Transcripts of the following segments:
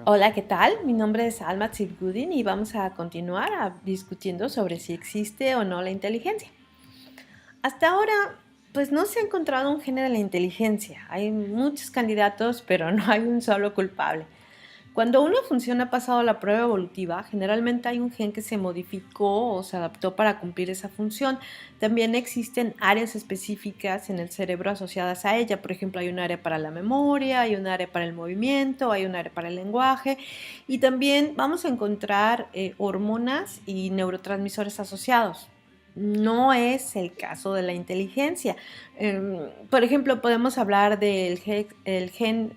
Hola, ¿qué tal? Mi nombre es Alma Tzibgudin y vamos a continuar discutiendo sobre si existe o no la inteligencia. Hasta ahora, pues no se ha encontrado un gen de la inteligencia. Hay muchos candidatos, pero no hay un solo culpable. Cuando una función ha pasado la prueba evolutiva, generalmente hay un gen que se modificó o se adaptó para cumplir esa función. También existen áreas específicas en el cerebro asociadas a ella. Por ejemplo, hay un área para la memoria, hay un área para el movimiento, hay un área para el lenguaje. Y también vamos a encontrar hormonas y neurotransmisores asociados. No es el caso de la inteligencia. Por ejemplo, podemos hablar del gen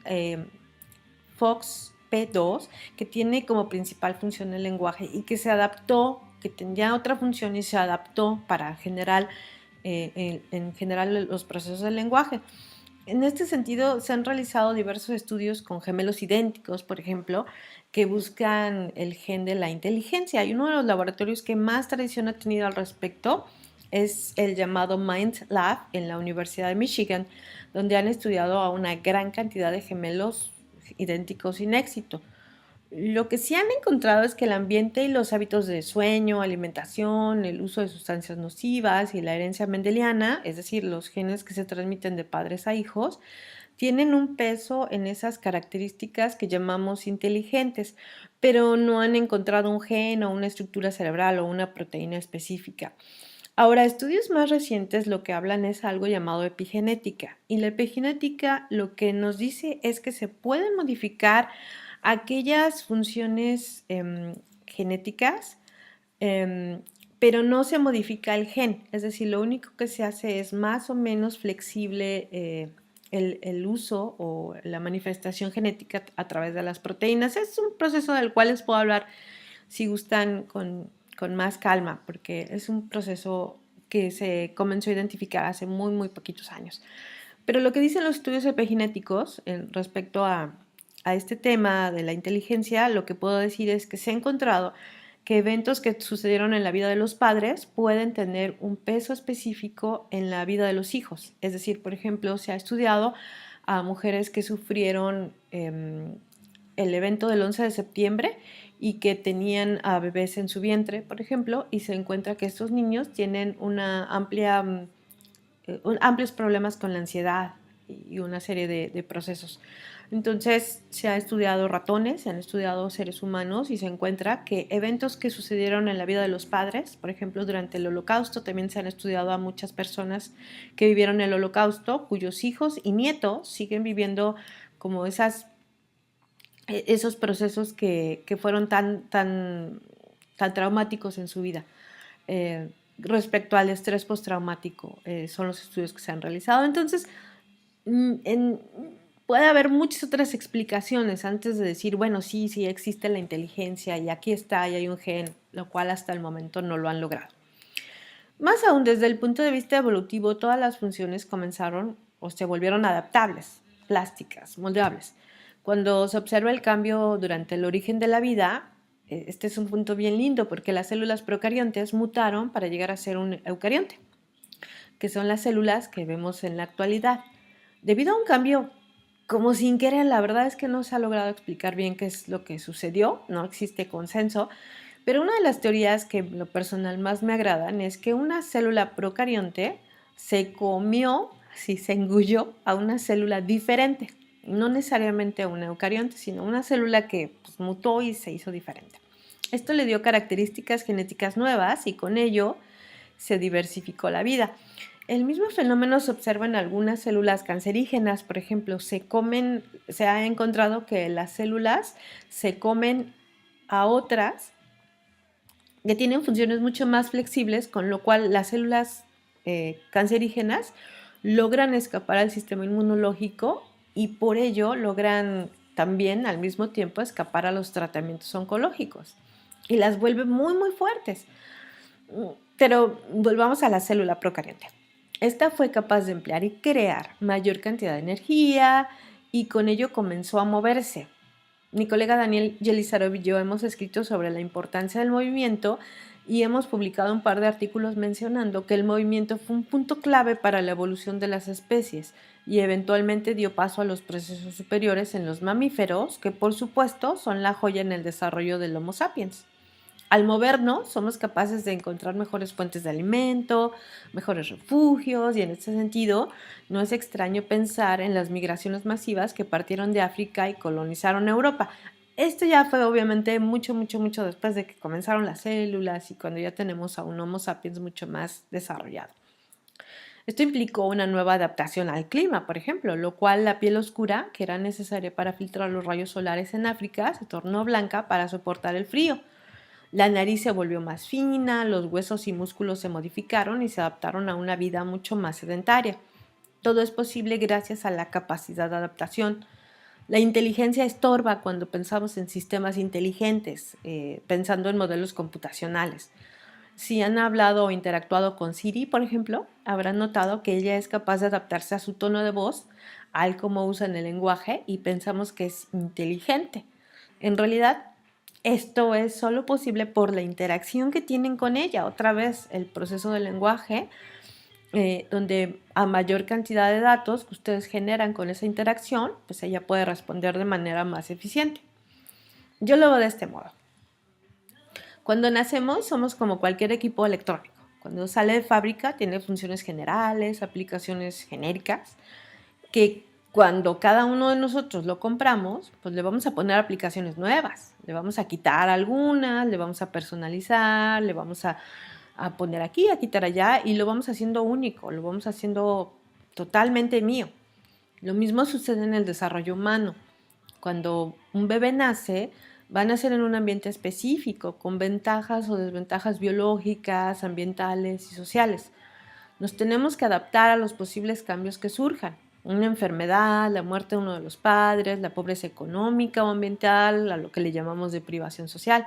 FOXP2, que tiene como principal función el lenguaje y que se adaptó, que tenía otra función y se adaptó para generar, en general los procesos del lenguaje. En este sentido, se han realizado diversos estudios con gemelos idénticos, por ejemplo, que buscan el gen de la inteligencia. Y uno de los laboratorios que más tradición ha tenido al respecto es el llamado Mind Lab en la Universidad de Michigan, donde han estudiado a una gran cantidad de gemelos idénticos sin éxito. Lo que sí han encontrado es que el ambiente y los hábitos de sueño, alimentación, el uso de sustancias nocivas y la herencia mendeliana, es decir, los genes que se transmiten de padres a hijos, tienen un peso en esas características que llamamos inteligentes, pero no han encontrado un gen o una estructura cerebral o una proteína específica. Ahora, estudios más recientes lo que hablan es algo llamado epigenética, y la epigenética lo que nos dice es que se pueden modificar aquellas funciones genéticas, em, pero no se modifica el gen, es decir, lo único que se hace es más o menos flexible el uso o la manifestación genética a través de las proteínas. Es un proceso del cual les puedo hablar si gustan con más calma, porque es un proceso que se comenzó a identificar hace muy, muy poquitos años. Pero lo que dicen los estudios epigenéticos respecto a este tema de la inteligencia, lo que puedo decir es que se ha encontrado que eventos que sucedieron en la vida de los padres pueden tener un peso específico en la vida de los hijos. Es decir, por ejemplo, se ha estudiado a mujeres que sufrieron el evento del 11 de septiembre y que tenían a bebés en su vientre, por ejemplo, y se encuentra que estos niños tienen una amplios problemas con la ansiedad y una serie de procesos. Entonces se ha estudiado ratones, se han estudiado seres humanos y se encuentra que eventos que sucedieron en la vida de los padres, por ejemplo durante el Holocausto, también se han estudiado a muchas personas que vivieron el Holocausto, cuyos hijos y nietos siguen viviendo como esos procesos que fueron tan traumáticos en su vida. Respecto al estrés postraumático, son los estudios que se han realizado. Entonces, mm, en- puede haber muchas otras explicaciones antes de decir, bueno, sí, sí existe la inteligencia y aquí está y hay un gen, lo cual hasta el momento no lo han logrado. Más aún, desde el punto de vista evolutivo, todas las funciones comenzaron o se volvieron adaptables, plásticas, moldeables. Cuando se observa el cambio durante el origen de la vida, este es un punto bien lindo porque las células procariontes mutaron para llegar a ser un eucarionte, que son las células que vemos en la actualidad. Debido a un cambio como sin querer, la verdad es que no se ha logrado explicar bien qué es lo que sucedió, no existe consenso, pero una de las teorías que en lo personal más me agradan es que una célula procarionte se comió, si se engulló a una célula diferente, no necesariamente a una eucarionte, sino una célula que pues, mutó y se hizo diferente. Esto le dio características genéticas nuevas y con ello se diversificó la vida. El mismo fenómeno se observa en algunas células cancerígenas, por ejemplo, se ha encontrado que las células se comen a otras que tienen funciones mucho más flexibles, con lo cual las células cancerígenas logran escapar al sistema inmunológico y por ello logran también al mismo tiempo escapar a los tratamientos oncológicos y las vuelve muy muy fuertes. Pero volvamos a la célula procariante. Esta fue capaz de emplear y crear mayor cantidad de energía y con ello comenzó a moverse. Mi colega Daniel Yelizarov y yo hemos escrito sobre la importancia del movimiento y hemos publicado un par de artículos mencionando que el movimiento fue un punto clave para la evolución de las especies y eventualmente dio paso a los procesos superiores en los mamíferos, que por supuesto son la joya en el desarrollo del Homo sapiens. Al movernos, somos capaces de encontrar mejores fuentes de alimento, mejores refugios, y en este sentido, no es extraño pensar en las migraciones masivas que partieron de África y colonizaron Europa. Esto ya fue obviamente mucho después de que comenzaron las células y cuando ya tenemos a un Homo sapiens mucho más desarrollado. Esto implicó una nueva adaptación al clima, por ejemplo, lo cual la piel oscura, que era necesaria para filtrar los rayos solares en África, se tornó blanca para soportar el frío. La nariz se volvió más fina, los huesos y músculos se modificaron y se adaptaron a una vida mucho más sedentaria. Todo es posible gracias a la capacidad de adaptación. La inteligencia estorba cuando pensamos en sistemas inteligentes, pensando en modelos computacionales. Si han hablado o interactuado con Siri, por ejemplo, habrán notado que ella es capaz de adaptarse a su tono de voz, al cómo usan el lenguaje y pensamos que es inteligente. En realidad, esto es solo posible por la interacción que tienen con ella. Otra vez, el proceso del lenguaje, donde a mayor cantidad de datos que ustedes generan con esa interacción, pues ella puede responder de manera más eficiente. Yo lo veo de este modo. Cuando nacemos somos como cualquier equipo electrónico. Cuando sale de fábrica tiene funciones generales, aplicaciones genéricas, que cuando cada uno de nosotros lo compramos, pues le vamos a poner aplicaciones nuevas, le vamos a quitar algunas, le vamos a personalizar, le vamos a poner aquí, a quitar allá y lo vamos haciendo único, lo vamos haciendo totalmente mío. Lo mismo sucede en el desarrollo humano. Cuando un bebé nace, va a nacer en un ambiente específico, con ventajas o desventajas biológicas, ambientales y sociales. Nos tenemos que adaptar a los posibles cambios que surjan. Una enfermedad, la muerte de uno de los padres, la pobreza económica o ambiental, a lo que le llamamos deprivación social.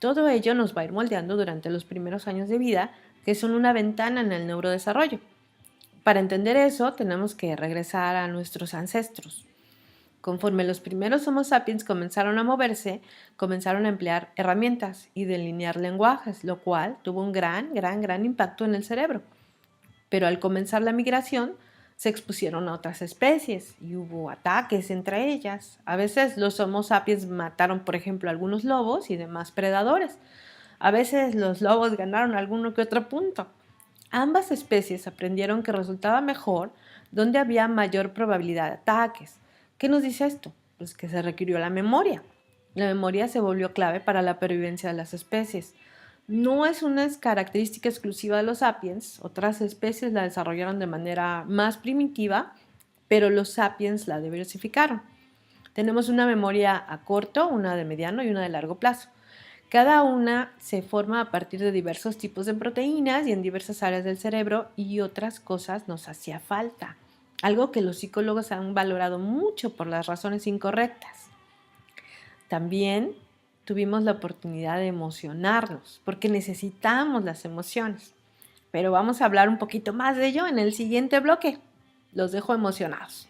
Todo ello nos va a ir moldeando durante los primeros años de vida, que son una ventana en el neurodesarrollo. Para entender eso, tenemos que regresar a nuestros ancestros. Conforme los primeros Homo sapiens comenzaron a moverse, comenzaron a emplear herramientas y delinear lenguajes, lo cual tuvo un gran impacto en el cerebro. Pero al comenzar la migración, se expusieron a otras especies y hubo ataques entre ellas. A veces los Homo sapiens mataron, por ejemplo, a algunos lobos y demás predadores. A veces los lobos ganaron alguno que otro punto. Ambas especies aprendieron que resultaba mejor donde había mayor probabilidad de ataques. ¿Qué nos dice esto? Pues que se requirió la memoria. La memoria se volvió clave para la pervivencia de las especies. No es una característica exclusiva de los sapiens, otras especies la desarrollaron de manera más primitiva, pero los sapiens la diversificaron. Tenemos una memoria a corto, una de mediano y una de largo plazo. Cada una se forma a partir de diversos tipos de proteínas y en diversas áreas del cerebro y otras cosas nos hacía falta, algo que los psicólogos han valorado mucho por las razones incorrectas. También tuvimos la oportunidad de emocionarnos, porque necesitamos las emociones. Pero vamos a hablar un poquito más de ello en el siguiente bloque. Los dejo emocionados.